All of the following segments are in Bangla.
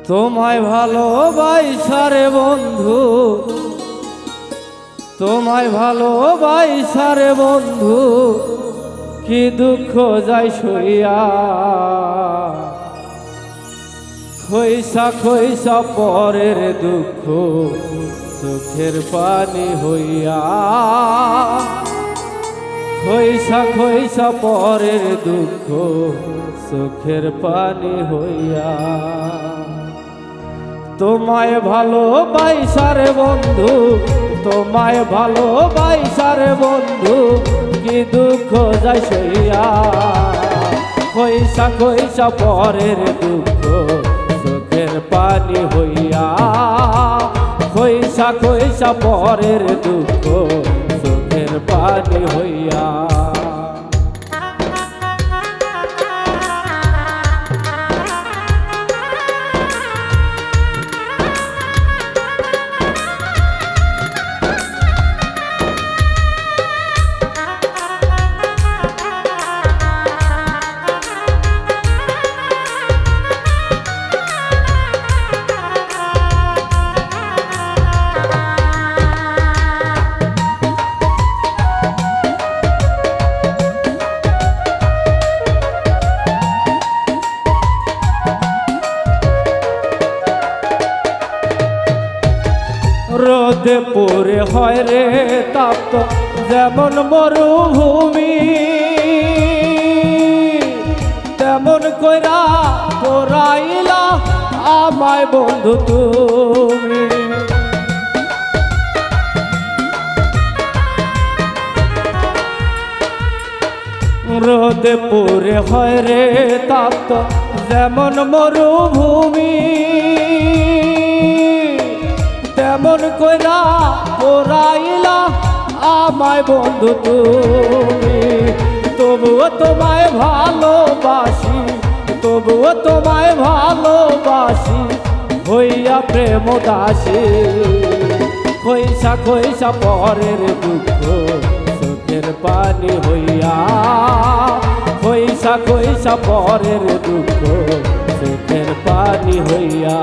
তোমায় ভালোবাসারে বন্ধু, তোমায় ভালোবাসারে বন্ধু, কি দুঃখ যায় সইয়া। খইসা খইসা পরের দুঃখ চোখের পানি হইয়া। খইসা খইসা পরের দুঃখ চোখের পানি হইয়া। তোমায় ভালোবাসারে বন্ধু, তোমায় ভালোবাসারে বন্ধু, কি দুঃখ যায় সইয়া। খইসা খইসা পরের দুঃখ চোখের পানি হইয়া। খইসা খইসা পরের দুঃখ চোখের পানি হইয়া। রোদে পড়ে হয় রে তাপ্ত যেমন মরুভূমি, তেমন কইরা পোড়াইলা আমায় বন্ধু তুমি। রোদে পড়ে হয় রে তাপ্ত যেমন মরুভূমি, তেমন কইরা পোড়াইলা আমায় বন্ধু তুমি। তবুও তোমায় ভালোবাসি, তবুও তোমায় ভালোবাসি, হইয়া প্রেম দাসী। খইসা খইসা পরের দুঃখ চোখের পানি হইয়া। খইসা খইসা পরের দুঃখ চোখের পানি হইয়া।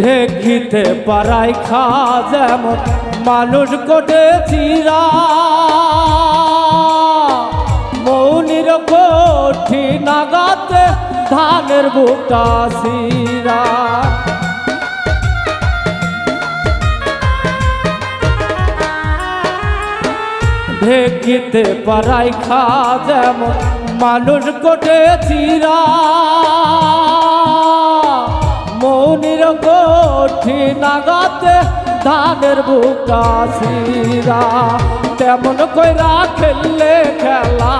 দেখিতে পারাই খা যেমন মানুষ কোটে চিরা, মৌনির কোঠি নাগাতে ধানের বুকটা সিরা। দেখিতে পারাই খা যেমন মানুষ কোটে চিরা, মৌনির কোঠি নাগাতে ধানের বুকটা সিরা। তেমন কইরা খেললে খেলা,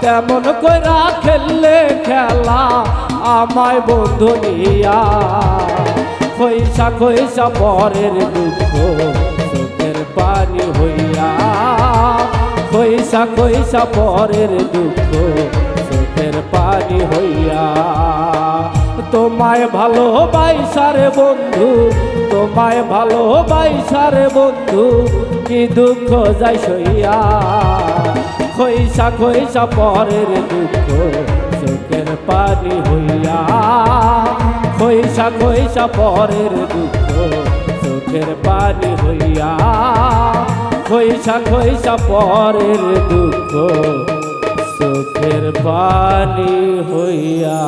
তেমন কইরা খেললে খেলা আমায় বন্ধু নিয়া। খইসা খইসা পরের দুঃখ চোখের পানি হইয়া। খইসা খইসা পরের দুঃখ চোখের পানি হইয়া। তোমায় ভালোবাসারে বন্ধু, তোমায় ভালোবাসারে বন্ধু, কি দুঃখ যায় সইয়া। খইসা খইসা পরের দুঃখ চোখের পানি হইয়া। খইসা খইসা পরের দুঃখ চোখের পানি হইয়া। খইসা খইসা পরের দুঃখ চোখের পানি হইয়া।